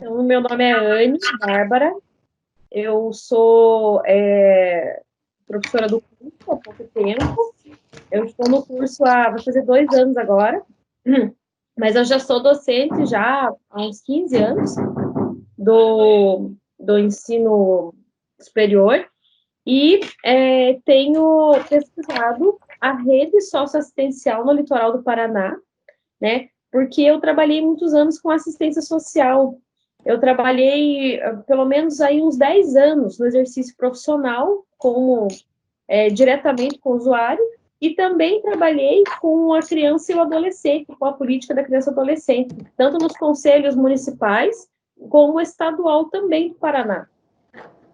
Então, meu nome é Anne Bárbara, eu sou professora do curso há pouco tempo, eu estou no curso vai fazer 2 anos agora, mas eu já sou docente já há uns 15 anos do ensino superior e tenho pesquisado a rede socioassistencial no litoral do Paraná, né? Porque eu trabalhei muitos anos com assistência social. Eu trabalhei pelo menos aí uns 10 anos no exercício profissional, como diretamente com o usuário, e também trabalhei com a criança e o adolescente, com a política da criança e adolescente, tanto nos conselhos municipais, como estadual também do Paraná.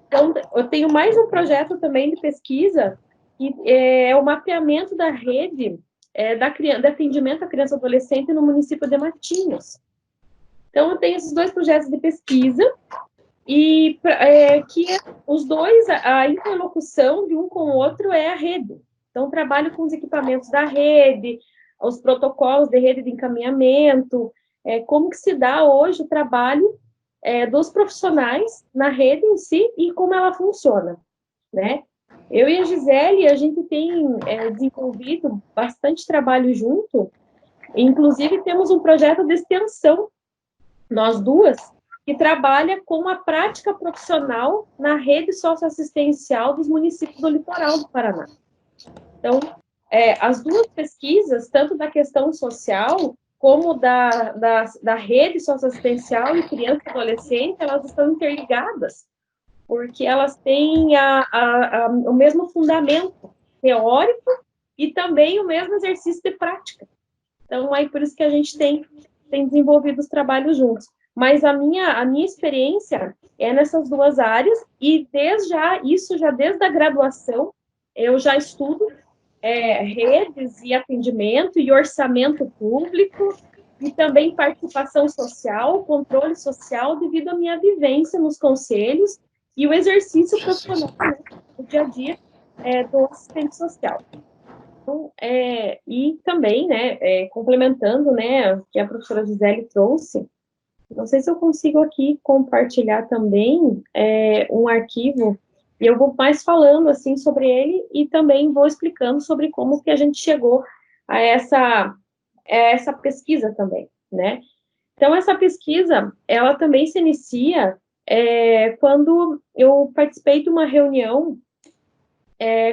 Então, eu tenho mais um projeto também de pesquisa, que é o mapeamento da rede de atendimento à criança e adolescente no município de Matinhos. Então, eu tenho esses dois projetos de pesquisa, e que os dois, a interlocução de um com o outro é a rede. Então, trabalho com os equipamentos da rede, os protocolos de rede de encaminhamento, como que se dá hoje o trabalho dos profissionais na rede em si e como ela funciona, né? Eu e a Gisele, a gente tem desenvolvido bastante trabalho junto, inclusive temos um projeto de extensão, nós duas, que trabalha com a prática profissional na rede socioassistencial dos municípios do litoral do Paraná. Então, as duas pesquisas, tanto da questão social como da rede socioassistencial e criança e adolescente, elas estão interligadas, porque elas têm o mesmo fundamento teórico e também o mesmo exercício de prática. Então, aí por isso que a gente tem desenvolvido os trabalhos juntos. Mas a minha experiência é nessas duas áreas, e já desde a graduação, eu já estudo redes e atendimento e orçamento público, e também participação social, controle social, devido à minha vivência nos conselhos e o exercício profissional, né, no dia a dia do assistente social. Então, e também, né, complementando, né, o que a professora Gisele trouxe, não sei se eu consigo aqui compartilhar também um arquivo, e eu vou mais falando, assim, sobre ele, e também vou explicando sobre como que a gente chegou a essa pesquisa também, né. Então, essa pesquisa, ela também se inicia quando eu participei de uma reunião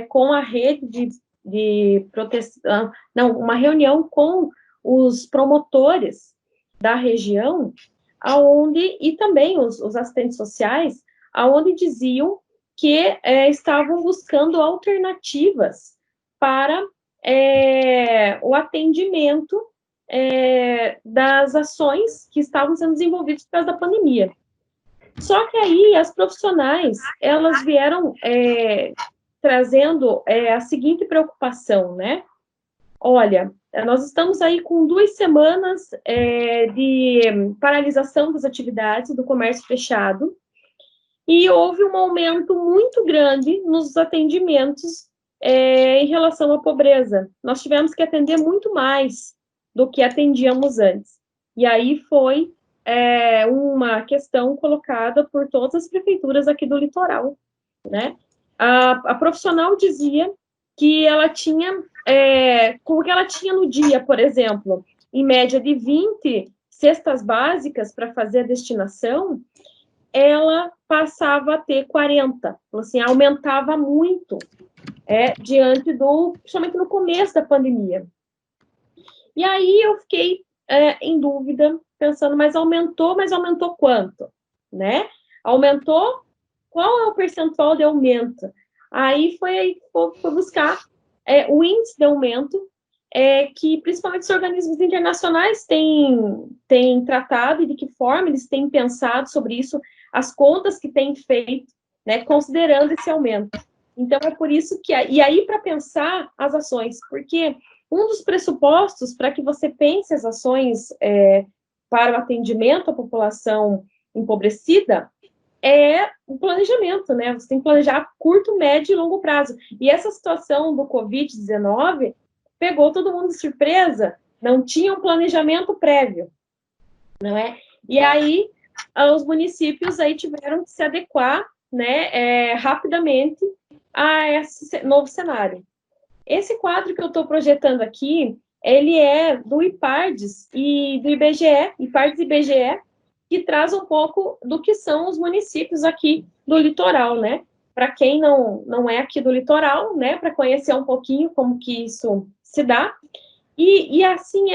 com a rede de proteção, não, uma reunião com os promotores da região, aonde, e também os assistentes sociais, aonde diziam que estavam buscando alternativas para o atendimento das ações que estavam sendo desenvolvidas por causa da pandemia. Só que aí as profissionais, elas vieram trazendo a seguinte preocupação, né? Olha, nós estamos aí com 2 semanas de paralisação das atividades do comércio fechado, e houve um aumento muito grande nos atendimentos em relação à pobreza. Nós tivemos que atender muito mais do que atendíamos antes. E aí foi uma questão colocada por todas as prefeituras aqui do litoral, né? A profissional dizia que ela tinha, como que ela tinha no dia, por exemplo, em média de 20 cestas básicas para fazer a destinação, ela passava a ter 40, assim, aumentava muito, diante principalmente no começo da pandemia. E aí eu fiquei em dúvida, pensando, mas aumentou quanto, né? Aumentou, qual é o percentual de aumento? Aí foi buscar o índice de aumento, que principalmente os organismos internacionais têm tratado, e de que forma eles têm pensado sobre isso, as contas que têm feito, né, considerando esse aumento. Então, é por isso que... E aí, para pensar as ações, porque um dos pressupostos para que você pense as ações para o atendimento à população empobrecida é o planejamento, né? Você tem que planejar a curto, médio e longo prazo. E essa situação do Covid-19 pegou todo mundo de surpresa, não tinha um planejamento prévio, não é? E aí os municípios aí tiveram que se adequar, né, rapidamente a esse novo cenário. Esse quadro que eu estou projetando aqui, ele é do IPARDES e do IBGE, IPARDES e IBGE, que traz um pouco do que são os municípios aqui do litoral, né? Para quem não é aqui do litoral, né? Para conhecer um pouquinho como que isso se dá. E assim,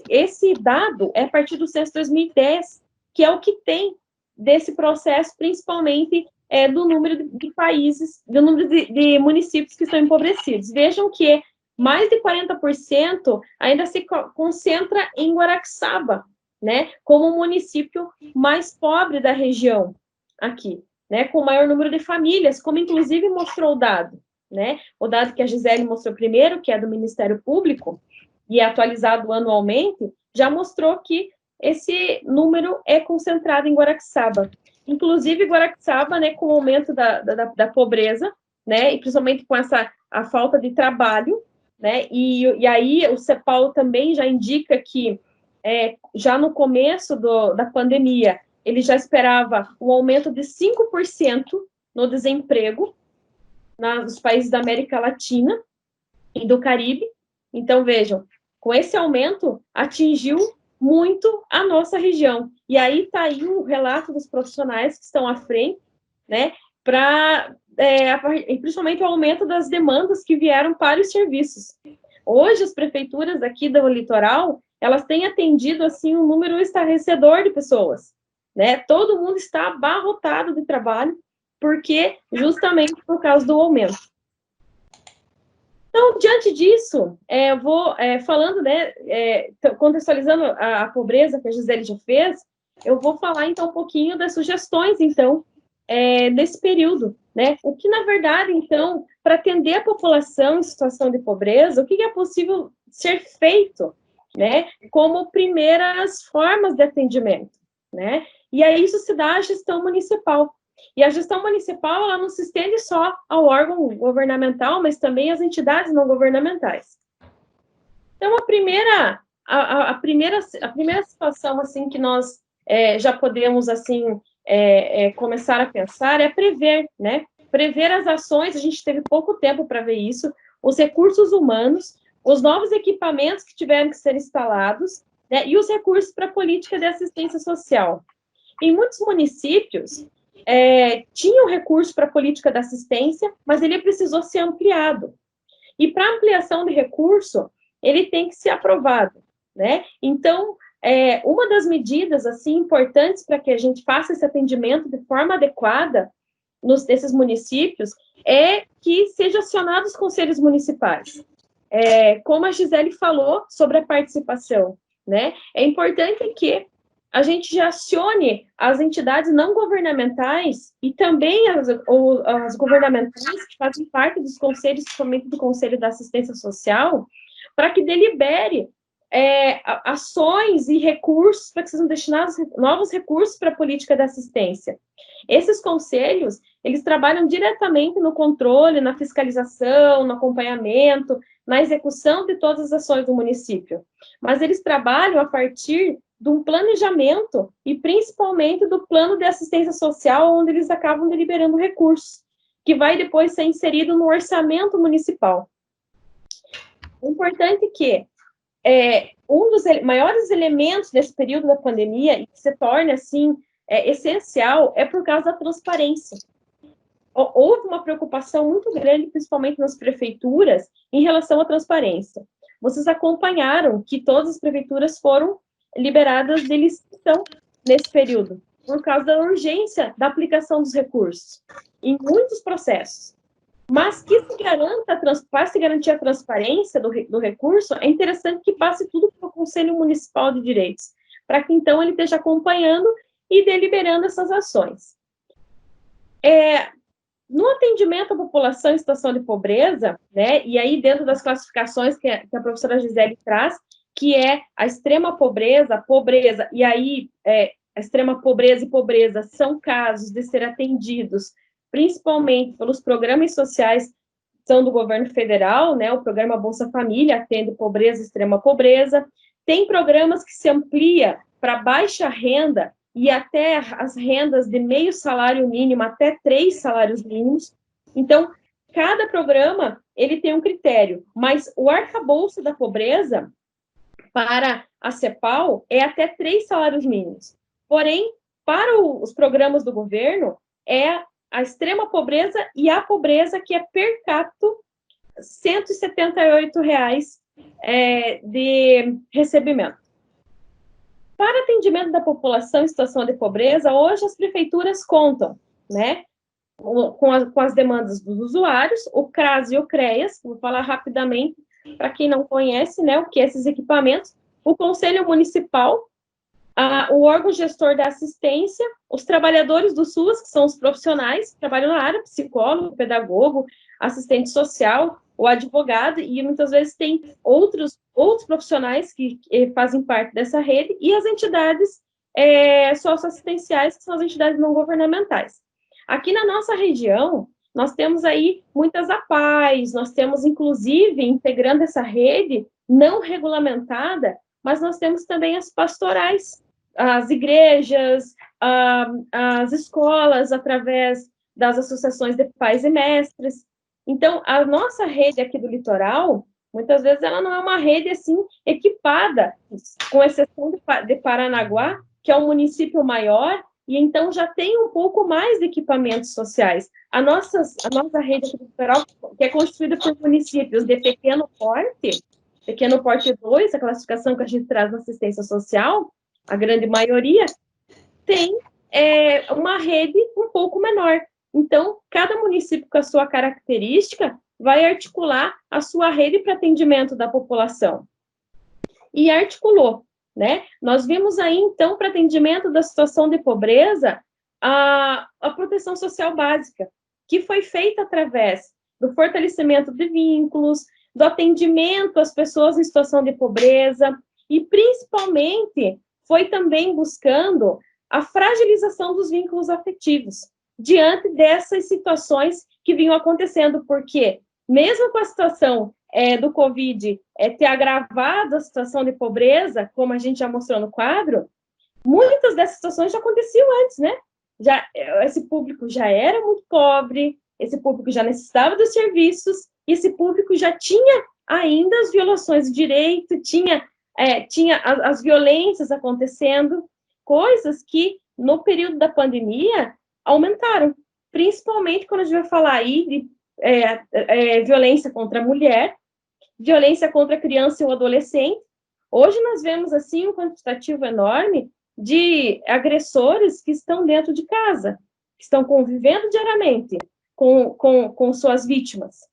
esse dado é a partir do censo 2010, que é o que tem desse processo, principalmente do número de países, do número de municípios que estão empobrecidos. Vejam que mais de 40% ainda se concentra em Guaraxaba, né, como o município mais pobre da região aqui, né, com o maior número de famílias, como inclusive mostrou o dado, né, o dado que a Gisele mostrou primeiro, que é do Ministério Público, e é atualizado anualmente, já mostrou que esse número é concentrado em Guaraxaba. Inclusive, Guaraxaba, né, com o aumento da pobreza, né, e principalmente com a falta de trabalho, né, e aí o CEPAL também já indica que, já no começo da pandemia, ele já esperava um aumento de 5% no desemprego nos países da América Latina e do Caribe. Então, vejam, com esse aumento, atingiu muito a nossa região. E aí está aí o relato dos profissionais que estão à frente, né, para principalmente o aumento das demandas que vieram para os serviços. Hoje, as prefeituras aqui do litoral, elas têm atendido, assim, um número estarrecedor de pessoas, né? Todo mundo está abarrotado de trabalho, porque justamente por causa do aumento. Então, diante disso, eu vou falando, né, contextualizando a pobreza que a Gisele já fez, eu vou falar, então, um pouquinho das sugestões, então, nesse período, né? O que, na verdade, então, para atender a população em situação de pobreza, o que é possível ser feito, né, como primeiras formas de atendimento, né? E aí isso se dá à gestão municipal. E a gestão municipal, ela não se estende só ao órgão governamental, mas também às entidades não governamentais. Então, a primeira situação, assim, que nós já podemos, assim, começar a pensar é prever, né? Prever as ações, a gente teve pouco tempo para ver isso, os recursos humanos, os novos equipamentos que tiveram que ser instalados, né? E os recursos para a política de assistência social. Em muitos municípios, tinha um recurso para a política da assistência, mas ele precisou ser ampliado. E para ampliação de recurso, ele tem que ser aprovado, né? Então, uma das medidas, assim, importantes para que a gente faça esse atendimento de forma adequada nesses municípios é que sejam acionados os conselhos municipais. Como a Gisele falou sobre a participação, né? É importante que a gente já acione as entidades não governamentais e também as governamentais que fazem parte dos conselhos, principalmente do Conselho da Assistência Social, para que delibere ações e recursos para que sejam destinados novos recursos para a política de assistência. Esses conselhos, eles trabalham diretamente no controle, na fiscalização, no acompanhamento, na execução de todas as ações do município. Mas eles trabalham a partir de um planejamento e principalmente do plano de assistência social, onde eles acabam deliberando recursos, que vai depois ser inserido no orçamento municipal. É importante que um dos maiores elementos desse período da pandemia, e que se torna, assim, essencial, é por causa da transparência. Houve uma preocupação muito grande, principalmente nas prefeituras, em relação à transparência. Vocês acompanharam que todas as prefeituras foram liberadas de licitação nesse período, por causa da urgência da aplicação dos recursos, em muitos processos. Mas que para se garantir a transparência do recurso, é interessante que passe tudo para o Conselho Municipal de Direitos, para que, então, ele esteja acompanhando e deliberando essas ações. No atendimento à população em situação de pobreza, né, e aí dentro das classificações que a professora Gisele traz, que é a extrema pobreza, e aí a extrema pobreza e pobreza são casos de ser atendidos principalmente pelos programas sociais são do governo federal, né, o programa Bolsa Família atende pobreza e extrema pobreza, Tem programas que se amplia para baixa renda e até as rendas de meio salário mínimo até 3 salários mínimos. Então, cada programa, ele tem um critério, mas o arcabouço da pobreza para a CEPAL é até 3 salários mínimos. Porém, para os programas do governo, é a extrema pobreza e a pobreza que é per capita R$ 178 de recebimento. Para atendimento da população em situação de pobreza, hoje as prefeituras contam, né, com as demandas dos usuários, o CRAS e o CREAS, vou falar rapidamente para quem não conhece, né, o que é esses equipamentos, o Conselho Municipal, o órgão gestor da assistência, os trabalhadores do SUS, que são os profissionais que trabalham na área, psicólogo, pedagogo, assistente social, o advogado, e muitas vezes tem outros profissionais que fazem parte dessa rede, e as entidades socioassistenciais, que são as entidades não governamentais. Aqui na nossa região, nós temos aí muitas APAES, nós temos, inclusive, integrando essa rede não regulamentada, mas nós temos também as pastorais, as igrejas, as escolas, através das associações de pais e mestres. Então, a nossa rede aqui do litoral, muitas vezes ela não é uma rede, assim, equipada, com exceção de Paranaguá, que é um município maior, e então já tem um pouco mais de equipamentos sociais. A nossa rede aqui do litoral, que é constituída por municípios de pequeno porte 2, a classificação que a gente traz na assistência social, a grande maioria, tem uma rede um pouco menor. Então, cada município com a sua característica vai articular a sua rede para atendimento da população. E articulou, né? Nós vimos aí, então, para atendimento da situação de pobreza, a proteção social básica, que foi feita através do fortalecimento de vínculos, do atendimento às pessoas em situação de pobreza, e principalmente foi também buscando a fragilização dos vínculos afetivos, diante dessas situações que vinham acontecendo, porque mesmo com a situação do Covid ter agravado a situação de pobreza, como a gente já mostrou no quadro, muitas dessas situações já aconteciam antes, né? Esse público já era muito pobre, esse público já necessitava dos serviços, e esse público já tinha ainda as violações de direito, tinha as violências acontecendo, coisas que, no período da pandemia, aumentaram, principalmente quando a gente vai falar aí de violência contra a mulher, violência contra a criança e o adolescente. Hoje nós vemos, assim, um quantitativo enorme de agressores que estão dentro de casa, que estão convivendo diariamente com suas vítimas.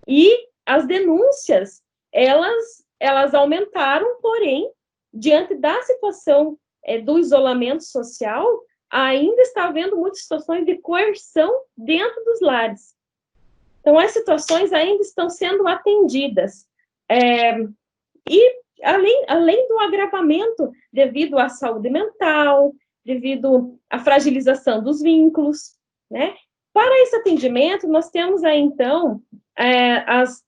E as denúncias, elas aumentaram, porém, diante da situação do isolamento social, ainda está havendo muitas situações de coerção dentro dos lares. Então, as situações ainda estão sendo atendidas. E, além do agravamento devido à saúde mental, devido à fragilização dos vínculos, né? Para esse atendimento, nós temos aí, então,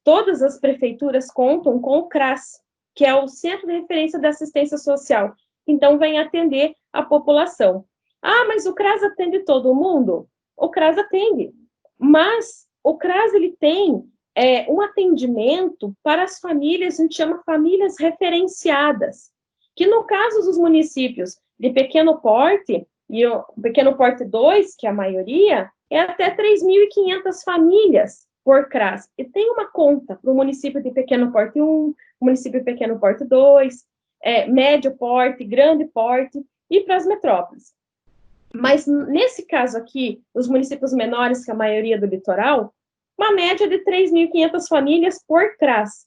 todas as prefeituras contam com o CRAS, que é o Centro de Referência da Assistência Social. Então, vem atender a população. Mas o CRAS atende todo mundo? O CRAS atende, mas o CRAS ele tem um atendimento para as famílias, a gente chama famílias referenciadas, que no caso dos municípios de pequeno porte, e o pequeno porte 2, que é a maioria, é até 3.500 famílias por CRAS. E tem uma conta para o município de pequeno porte 1, município de pequeno porte 2, médio porte, grande porte, e para as metrópoles. Mas, nesse caso aqui, os municípios menores, que a maioria do litoral, uma média de 3.500 famílias por CRAS.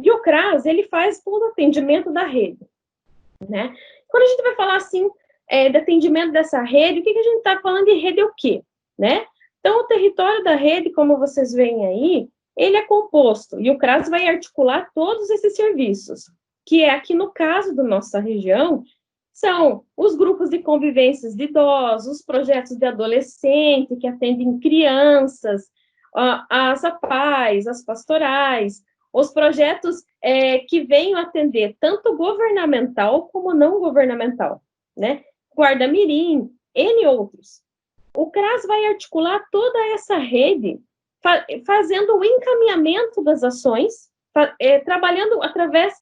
E o CRAS, ele faz todo o atendimento da rede, né? Quando a gente vai falar, assim, de atendimento dessa rede, o que a gente está falando de rede é o quê, né? Então, o território da rede, como vocês veem aí, ele é composto, e o CRAS vai articular todos esses serviços, que é aqui no caso da nossa região, são os grupos de convivências de idosos, os projetos de adolescente, que atendem crianças, as APAES, as pastorais, os projetos que venham atender tanto governamental como não governamental, né? Guarda-Mirim, N outros. O CRAS vai articular toda essa rede, fazendo o encaminhamento das ações, trabalhando através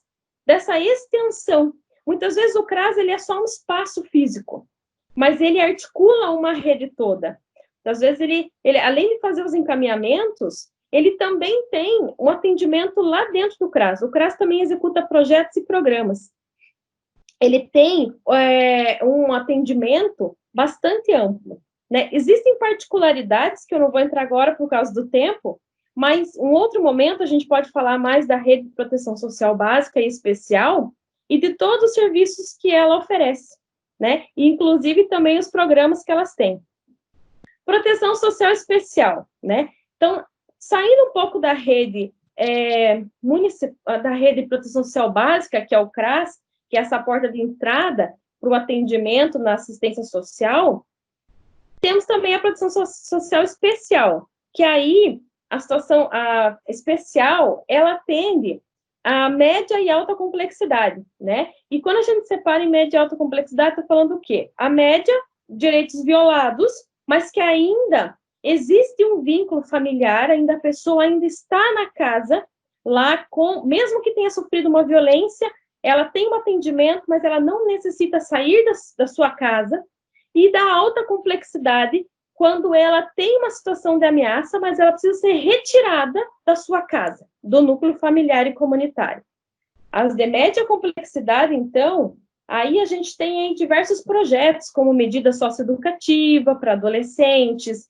dessa extensão. Muitas vezes o CRAS ele é só um espaço físico, mas ele articula uma rede toda. Às vezes, ele, além de fazer os encaminhamentos, ele também tem um atendimento lá dentro do CRAS. O CRAS também executa projetos e programas. Ele tem um atendimento bastante amplo, né? Existem particularidades que eu não vou entrar agora por causa do tempo, mas em outro momento a gente pode falar mais da rede de proteção social básica e especial e de todos os serviços que ela oferece, né? E, inclusive, também os programas que elas têm. Proteção social especial, né? Então, saindo um pouco da rede da rede de proteção social básica, que é o CRAS, que é essa porta de entrada para o atendimento na assistência social, temos também a proteção social especial, que aí a situação especial, ela atende a média e alta complexidade, né? E quando a gente separa em média e alta complexidade, está falando o quê? A média, direitos violados, mas que ainda existe um vínculo familiar, ainda a pessoa ainda está na casa, lá mesmo que tenha sofrido uma violência, ela tem um atendimento, mas ela não necessita sair da sua casa, e da alta complexidade, quando ela tem uma situação de ameaça, mas ela precisa ser retirada da sua casa, do núcleo familiar e comunitário. As de média complexidade, então, aí a gente tem diversos projetos, como medida socioeducativa para adolescentes,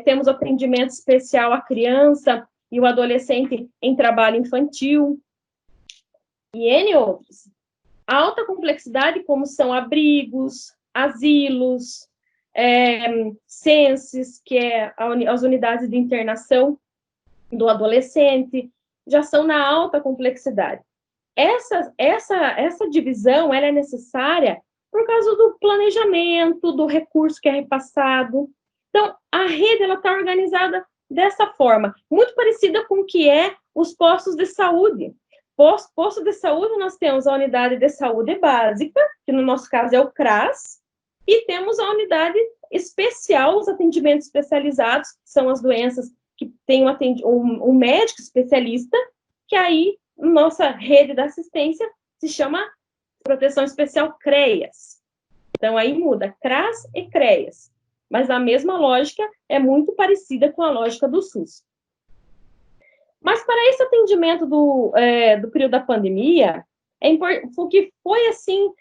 temos atendimento especial à criança e o adolescente em trabalho infantil, e N outros. A alta complexidade, como são abrigos, asilos, CENSES, que é as unidades de internação do adolescente, já são na alta complexidade. Essa divisão ela é necessária por causa do planejamento, do recurso que é repassado. Então, a rede está organizada dessa forma, muito parecida com o que é os postos de saúde. Posto de saúde, nós temos a unidade de saúde básica, que no nosso caso é o CRAS, e temos a unidade especial, os atendimentos especializados, que são as doenças que tem um médico especialista, que aí, nossa rede da assistência, se chama Proteção Especial CREAS. Então, aí muda CRAS e CREAS. Mas a mesma lógica é muito parecida com a lógica do SUS. Mas para esse atendimento do período da pandemia, o que foi, assim,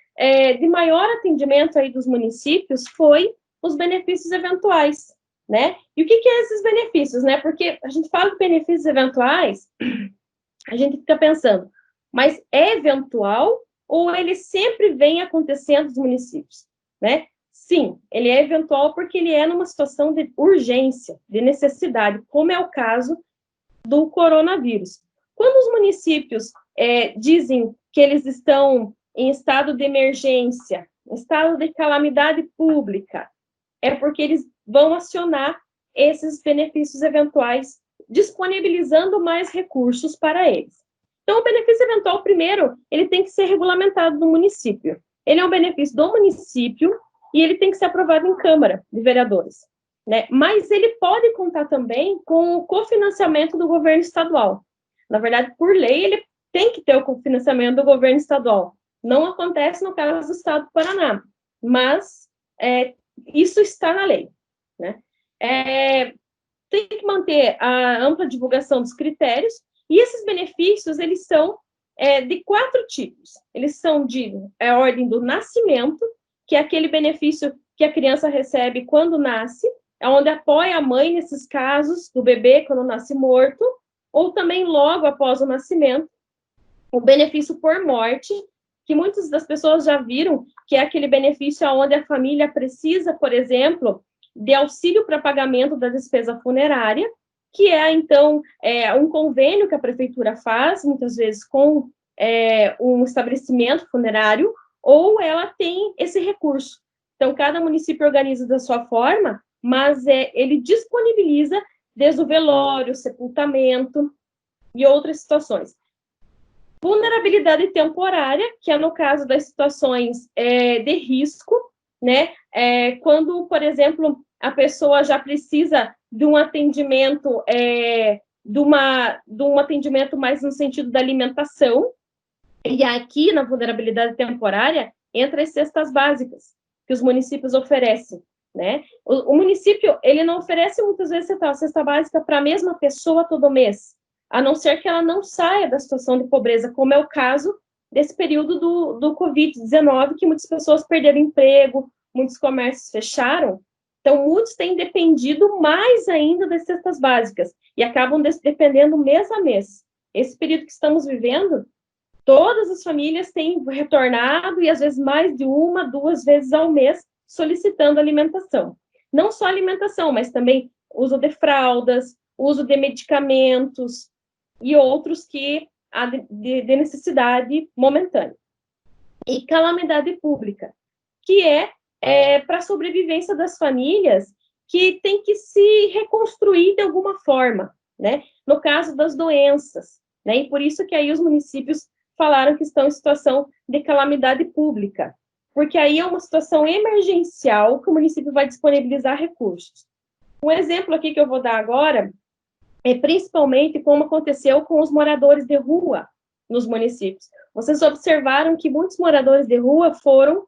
de maior atendimento aí dos municípios foi os benefícios eventuais, né? E o que é esses benefícios, né? Porque a gente fala de benefícios eventuais, a gente fica pensando, mas é eventual ou ele sempre vem acontecendo nos municípios, né? Sim, ele é eventual porque ele é numa situação de urgência, de necessidade, como é o caso do coronavírus. Quando os municípios dizem que eles estão em estado de emergência, em estado de calamidade pública, é porque eles vão acionar esses benefícios eventuais, disponibilizando mais recursos para eles. Então, o benefício eventual, primeiro, ele tem que ser regulamentado no município. Ele é um benefício do município e ele tem que ser aprovado em Câmara de Vereadores, né? Mas ele pode contar também com o cofinanciamento do governo estadual. Na verdade, por lei, ele tem que ter o cofinanciamento do governo estadual. Não acontece no caso do estado do Paraná, mas isso está na lei, né? Tem que manter a ampla divulgação dos critérios, e esses benefícios, eles são de 4 tipos. Eles são de ordem do nascimento, que é aquele benefício que a criança recebe quando nasce, onde apoia a mãe nesses casos do bebê quando nasce morto, ou também logo após o nascimento. O benefício por morte, que muitas das pessoas já viram, que é aquele benefício onde a família precisa, por exemplo, de auxílio para pagamento da despesa funerária, que é, então, um convênio que a prefeitura faz, muitas vezes, com um estabelecimento funerário, ou ela tem esse recurso. Então, cada município organiza da sua forma, mas ele disponibiliza desde o velório, o sepultamento. e outras situações. Vulnerabilidade temporária, que é no caso das situações de risco, né? Quando, por exemplo, a pessoa já precisa de um atendimento, de um atendimento mais no sentido da alimentação, e aqui na vulnerabilidade temporária entra as cestas básicas que os municípios oferecem, né? O município, ele não oferece muitas vezes a cesta básica para a mesma pessoa todo mês, a não ser que ela não saia da situação de pobreza, como é o caso desse período do Covid-19, que muitas pessoas perderam emprego, muitos comércios fecharam, então muitos têm dependido mais ainda das cestas básicas, e acabam dependendo mês a mês. Esse período que estamos vivendo, todas as famílias têm retornado, e às vezes mais de 1, 2 vezes ao mês, solicitando alimentação. Não só alimentação, mas também uso de fraldas, uso de medicamentos e outros que há de necessidade momentânea. E calamidade pública, que é para a sobrevivência das famílias, que tem que se reconstruir de alguma forma, né? No caso das doenças, né? E por isso que aí os municípios falaram que estão em situação de calamidade pública, porque aí é uma situação emergencial que o município vai disponibilizar recursos. Um exemplo aqui que eu vou dar agora é principalmente como aconteceu com os moradores de rua nos municípios. Vocês observaram que muitos moradores de rua foram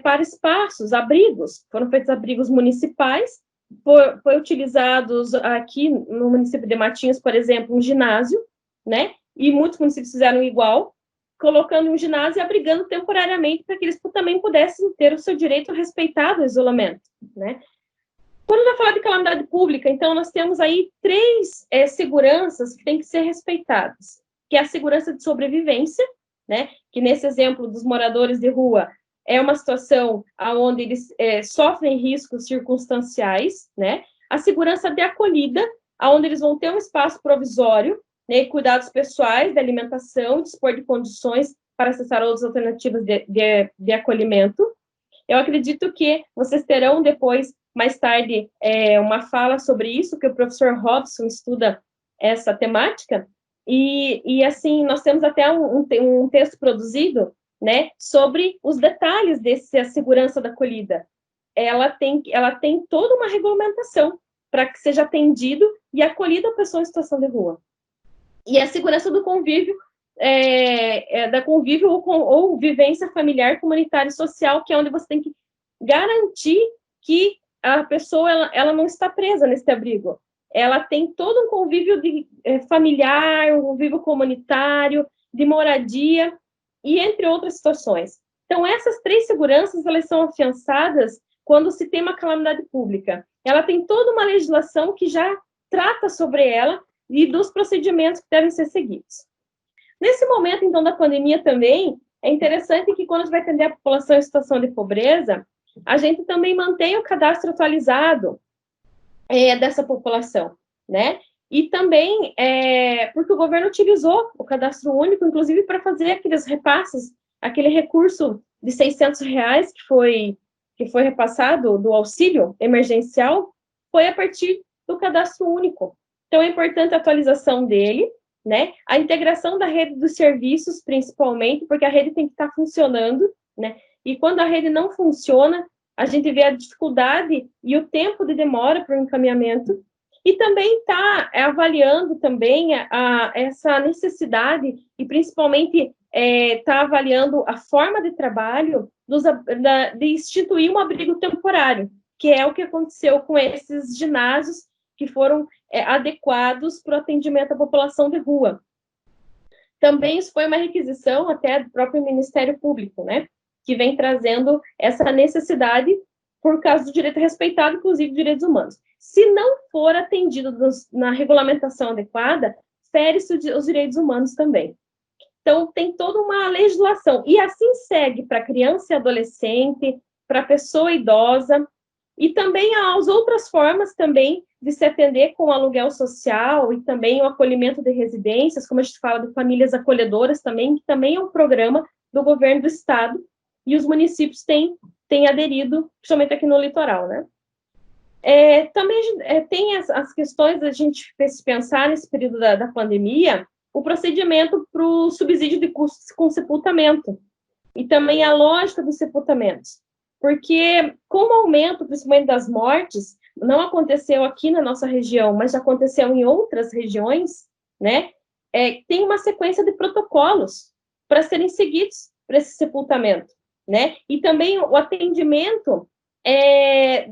para espaços, abrigos, foram feitos abrigos municipais, foi utilizados aqui no município de Matinhos, por exemplo, um ginásio, né? E muitos municípios fizeram igual, colocando um ginásio e abrigando temporariamente para que eles também pudessem ter o seu direito respeitado ao isolamento, né? Quando vai falar de calamidade pública, então nós temos aí 3 seguranças que têm que ser respeitadas, que é a segurança de sobrevivência, né? Que nesse exemplo dos moradores de rua é uma situação onde eles sofrem riscos circunstanciais, né? A segurança de acolhida, onde eles vão ter um espaço provisório, né? Cuidados pessoais, de alimentação, dispor de condições para acessar outras alternativas de acolhimento. Eu acredito que vocês terão depois, mais tarde, uma fala sobre isso, que o professor Robson estuda essa temática, e assim, nós temos até um texto produzido, né, sobre os detalhes dessa segurança da acolhida. Ela tem toda uma regulamentação para que seja atendido e acolhida a pessoa em situação de rua. E a segurança do convívio, da convívio ou vivência familiar, comunitária e social, que é onde você tem que garantir que a pessoa ela não está presa nesse abrigo. Ela tem todo um convívio familiar, um convívio comunitário, de moradia, e entre outras situações. Então, essas 3 seguranças, elas são afiançadas quando se tem uma calamidade pública. Ela tem toda uma legislação que já trata sobre ela e dos procedimentos que devem ser seguidos. Nesse momento, então, da pandemia também, é interessante que quando a gente vai atender a população em situação de pobreza, a gente também mantém o cadastro atualizado dessa população, né? E também porque o governo utilizou o cadastro único, inclusive, para fazer aqueles repasses, aquele recurso de R$600 que foi repassado do auxílio emergencial, foi a partir do cadastro único. Então, é importante a atualização dele, né? A integração da rede dos serviços, principalmente, porque a rede tem que estar funcionando, né? E quando a rede não funciona, a gente vê a dificuldade e o tempo de demora para o encaminhamento, e também está avaliando também essa necessidade, e principalmente está avaliando a forma de trabalho de instituir um abrigo temporário, que é o que aconteceu com esses ginásios que foram adequados para o atendimento à população de rua. Também isso foi uma requisição até do próprio Ministério Público, né, que vem trazendo essa necessidade por causa do direito respeitado, inclusive direitos humanos. Se não for atendido na regulamentação adequada, fere-se os direitos humanos também. Então, tem toda uma legislação, e assim segue para criança e adolescente, para pessoa idosa, e também as outras formas também de se atender com o aluguel social e também o acolhimento de residências, como a gente fala de famílias acolhedoras também, que também é um programa do governo do estado, e os municípios têm aderido, principalmente aqui no litoral, né? Também tem as questões da gente pensar nesse período da pandemia, o procedimento para o subsídio de custos com sepultamento, e também a lógica dos sepultamentos. Porque, com o aumento, principalmente das mortes, não aconteceu aqui na nossa região, mas já aconteceu em outras regiões, né? Tem uma sequência de protocolos para serem seguidos para esse sepultamento, né? E também o atendimento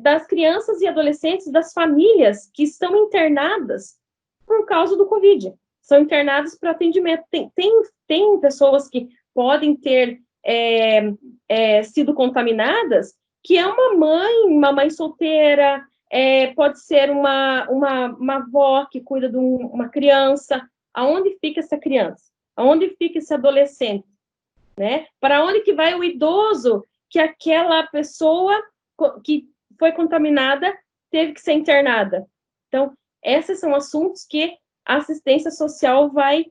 das crianças e adolescentes, das famílias que estão internadas por causa do Covid. São internadas para atendimento. Tem pessoas que podem ter sido contaminadas, que é uma mãe solteira, pode ser uma avó que cuida de uma criança. Aonde fica essa criança? Aonde fica esse adolescente? Né? Para onde que vai o idoso que aquela pessoa que foi contaminada teve que ser internada? Então, esses são assuntos que a assistência social vai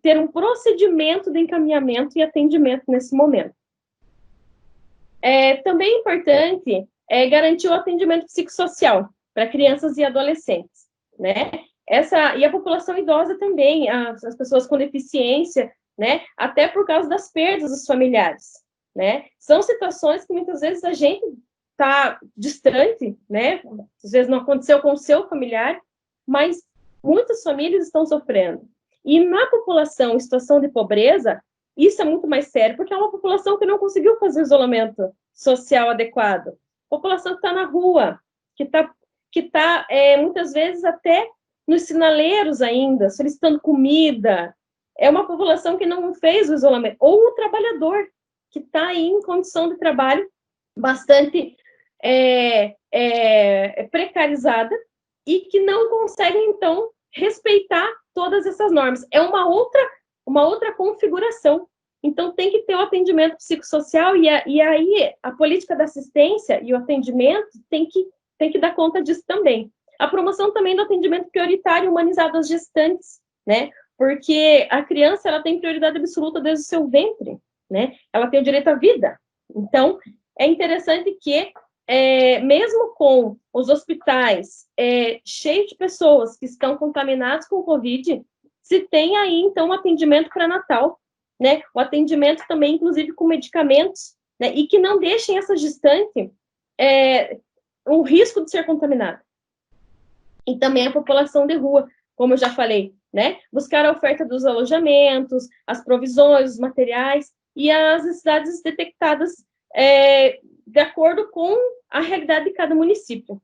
ter um procedimento de encaminhamento e atendimento nesse momento. Também é importante garantir o atendimento psicossocial para crianças e adolescentes, né? E a população idosa também, as pessoas com deficiência, né? Até por causa das perdas dos familiares, né? São situações que muitas vezes a gente está distante, né? Às vezes não aconteceu com o seu familiar, mas muitas famílias estão sofrendo. E na população em situação de pobreza, isso é muito mais sério, porque é uma população que não conseguiu fazer isolamento social adequado. População que está na rua, que tá muitas vezes até nos sinaleiros ainda, solicitando comida. É uma população que não fez o isolamento. Ou o trabalhador, que está aí em condição de trabalho bastante precarizada e que não consegue, então, respeitar todas essas normas. É uma outra configuração. Então, tem que ter o atendimento psicossocial e aí a política da assistência e o atendimento tem que dar conta disso também. A promoção também do atendimento prioritário humanizado às gestantes, né? Porque a criança ela tem prioridade absoluta desde o seu ventre, né? Ela tem o direito à vida. Então, é interessante que, mesmo com os hospitais cheios de pessoas que estão contaminadas com o Covid, se tem aí, então, um atendimento pré-natal, né? O atendimento também, inclusive, com medicamentos, né? E que não deixem essa gestante o risco de ser contaminada. E também a população de rua, como eu já falei, né? Buscar a oferta dos alojamentos, as provisões, os materiais e as necessidades detectadas de acordo com a realidade de cada município.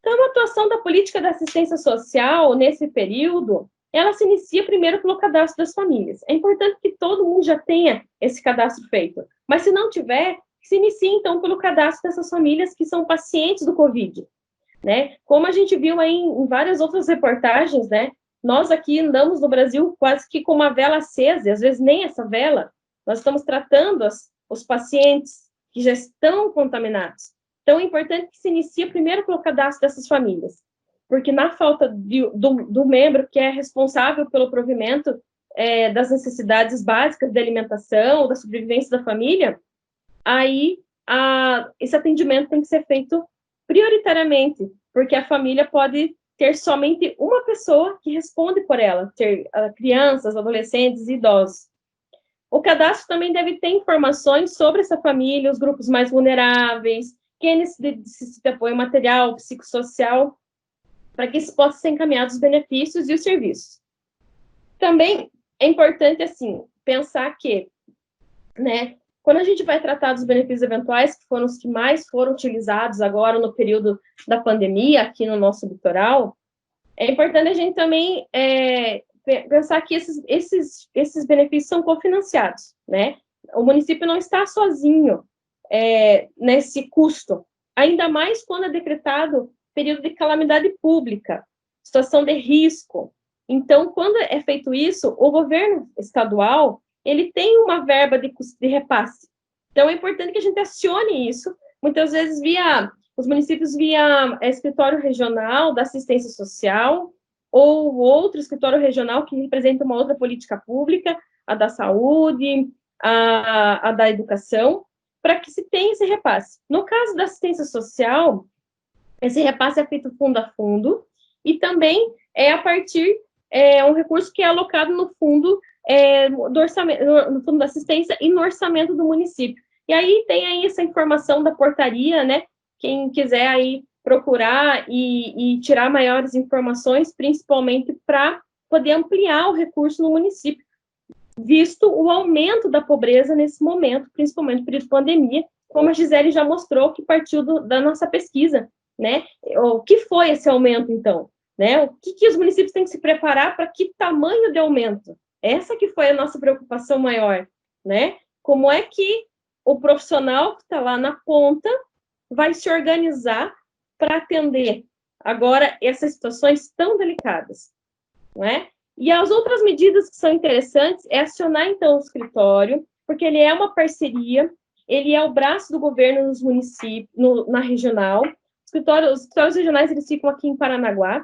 Então, a atuação da política da assistência social nesse período, ela se inicia primeiro pelo cadastro das famílias. É importante que todo mundo já tenha esse cadastro feito, mas se não tiver, se inicie, então, pelo cadastro dessas famílias que são pacientes do Covid, né? Como a gente viu aí em várias outras reportagens, né? Nós aqui andamos no Brasil quase que com uma vela acesa, e às vezes nem essa vela, nós estamos tratando os pacientes que já estão contaminados. Então, é importante que se inicie primeiro pelo cadastro dessas famílias, porque na falta do membro que é responsável pelo provimento das necessidades básicas de alimentação, da sobrevivência da família, aí esse atendimento tem que ser feito prioritariamente, porque a família pode ter somente uma pessoa que responde por ela, ter crianças, adolescentes e idosos. O cadastro também deve ter informações sobre essa família, os grupos mais vulneráveis, quem necessita de apoio material, psicossocial, para que isso possa ser encaminhado os benefícios e os serviços. Também é importante, assim, pensar que, né, quando a gente vai tratar dos benefícios eventuais, que foram os que mais foram utilizados agora no período da pandemia, aqui no nosso litoral, é importante a gente também pensar que esses benefícios são cofinanciados, né? O município não está sozinho nesse custo, ainda mais quando é decretado período de calamidade pública, situação de risco. Então, quando é feito isso, o governo estadual ele tem uma verba de repasse. Então, é importante que a gente acione isso, muitas vezes os municípios via escritório regional da assistência social, ou outro escritório regional que representa uma outra política pública, a da saúde, a da educação, para que se tenha esse repasse. No caso da assistência social, Esse repasse é feito fundo a fundo, e também a partir, um recurso que é alocado no fundo do orçamento, no fundo da assistência e no orçamento do município. E aí tem aí essa informação da portaria, né? Quem quiser aí procurar e tirar maiores informações, principalmente para poder ampliar o recurso no município, visto o aumento da pobreza nesse momento, principalmente no período de pandemia, como a Gisele já mostrou, que partiu da nossa pesquisa, né? O que foi esse aumento, então? Né? O que os municípios têm que se preparar para que tamanho de aumento? Essa que foi a nossa preocupação maior, né? Como é que o profissional que está lá na ponta vai se organizar para atender agora essas situações tão delicadas, não é? E as outras medidas que são interessantes é acionar, então, o escritório, porque ele é uma parceria, ele é o braço do governo nos municípios, na regional. Os escritórios regionais, eles ficam aqui em Paranaguá.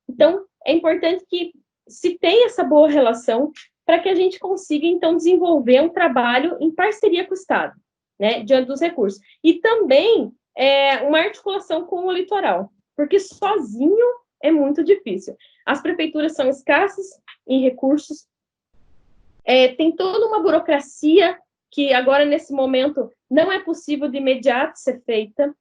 Então, é importante que se tenha essa boa relação para que a gente consiga, então, desenvolver um trabalho em parceria com o Estado, né, diante dos recursos. E também uma articulação com o litoral, porque sozinho é muito difícil. As prefeituras são escassas em recursos, tem toda uma burocracia que agora, nesse momento, não é possível de imediato ser feita.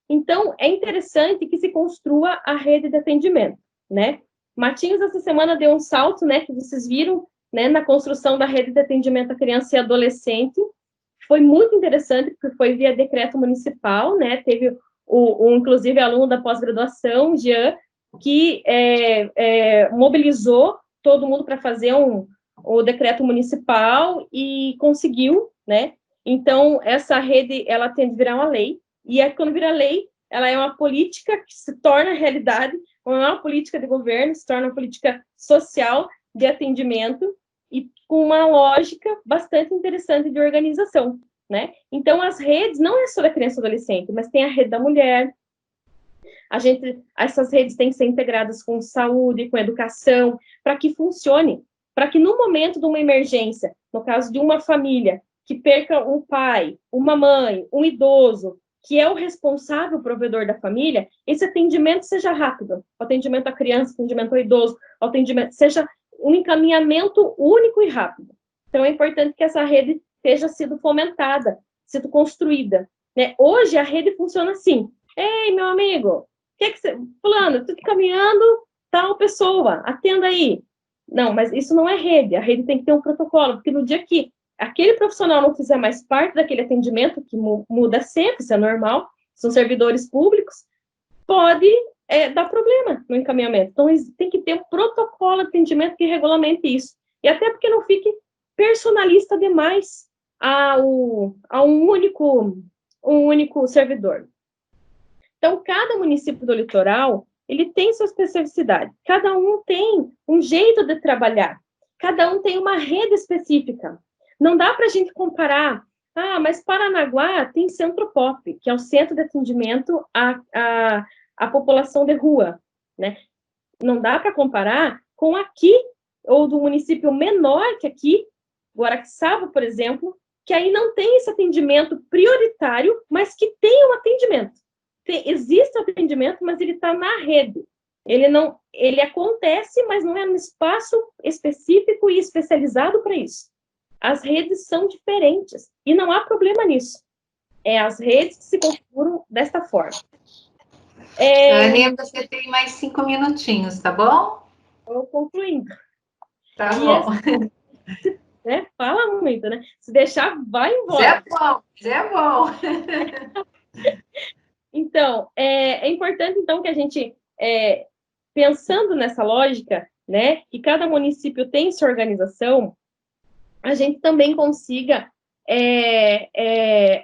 Então, é interessante que se construa a rede de atendimento, né? Matinhos, essa semana, deu um salto, né, que vocês viram, né, na construção da rede de atendimento à criança e adolescente. Foi muito interessante, porque foi via decreto municipal, né? Teve inclusive, aluno da pós-graduação, Jean, que mobilizou todo mundo para fazer o decreto municipal e conseguiu, né? Então, essa rede, ela tem de virar uma lei, e quando vira lei, ela é uma política que se torna realidade, não é uma política de governo, se torna uma política social de atendimento, e com uma lógica bastante interessante de organização, né? Então, as redes não é só da criança e adolescente, mas tem a rede da mulher. Essas redes têm que ser integradas com saúde, com educação, para que funcione, para que no momento de uma emergência, no caso de uma família que perca um pai, uma mãe, um idoso, que é o responsável provedor da família, esse atendimento seja rápido, o atendimento à criança, o atendimento ao idoso, o atendimento seja um encaminhamento único e rápido. Então, é importante que essa rede esteja sido fomentada, sido construída, né? Hoje, a rede funciona assim. Ei, meu amigo, fulano, estou caminhando tal pessoa, atenda aí. Não, mas isso não é rede, a rede tem que ter um protocolo, porque no dia que aquele profissional não fizer mais parte daquele atendimento, que muda sempre, isso é normal, são servidores públicos, pode dar problema no encaminhamento. Então, tem que ter um protocolo de atendimento que regulamente isso. E até porque não fique personalista demais a um único servidor. Então, cada município do litoral, ele tem sua especificidade. Cada um tem um jeito de trabalhar. Cada um tem uma rede específica. Não dá para a gente comparar. Ah, mas Paranaguá tem Centro Pop, que é o centro de atendimento à população de rua, né? Não dá para comparar com aqui, ou do município menor que aqui, Guaraxaba, por exemplo, que aí não tem esse atendimento prioritário, mas que tem um atendimento. Existe o atendimento, mas ele está na rede. Ele acontece, mas não é num espaço específico e especializado para isso. As redes são diferentes e não há problema nisso. As redes que se configuram desta forma. Aninha, você tem mais 5 minutinhos, tá bom? Estou concluindo. Tá bom. Né? Fala muito, né? Se deixar, vai embora. É bom. Então, é importante, então, que a gente, pensando nessa lógica, né, que cada município tem sua organização, a gente também consiga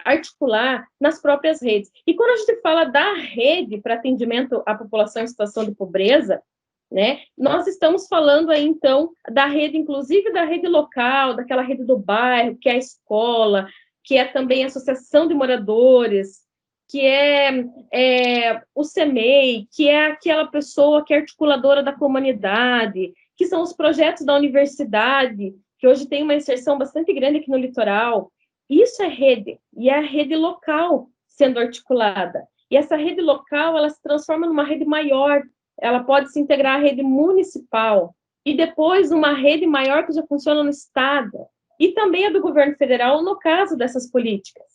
articular nas próprias redes. E quando a gente fala da rede para atendimento à população em situação de pobreza, né, nós estamos falando aí, então, da rede, inclusive da rede local, daquela rede do bairro, que é a escola, que é também a associação de moradores, que é o CEMEI, que é aquela pessoa que é articuladora da comunidade, que são os projetos da universidade, que hoje tem uma inserção bastante grande aqui no litoral. Isso é rede, e é a rede local sendo articulada. e essa rede local, ela se transforma numa rede maior, ela pode se integrar à rede municipal, e depois uma rede maior que já funciona no Estado, e também a do governo federal, no caso dessas políticas.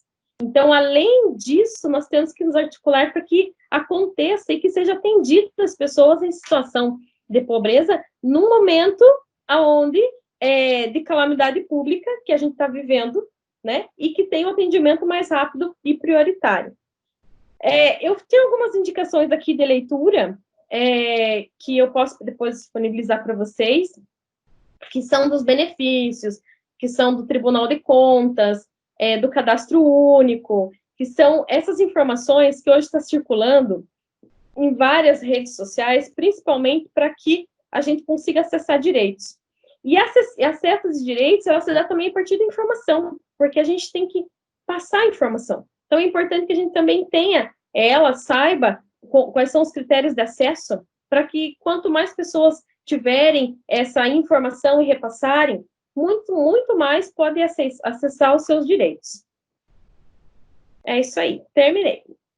Então, além disso, nós temos que nos articular para que aconteça e que seja atendida as pessoas em situação de pobreza no momento onde de calamidade pública que a gente está vivendo, né? E que tem um atendimento mais rápido e prioritário. Eu tenho algumas indicações aqui de leitura que eu posso depois disponibilizar para vocês, que são dos benefícios, que são do Tribunal de Contas, do Cadastro Único, que são essas informações que hoje está circulando em várias redes sociais, principalmente para que a gente consiga acessar direitos. E acesso aos direitos, ela se dá também a partir da informação, porque a gente tem que passar a informação. Então, é importante que a gente também tenha, saiba quais são os critérios de acesso, para que quanto mais pessoas tiverem essa informação e repassarem, muito, muito mais podem acessar os seus direitos. É isso aí, terminei.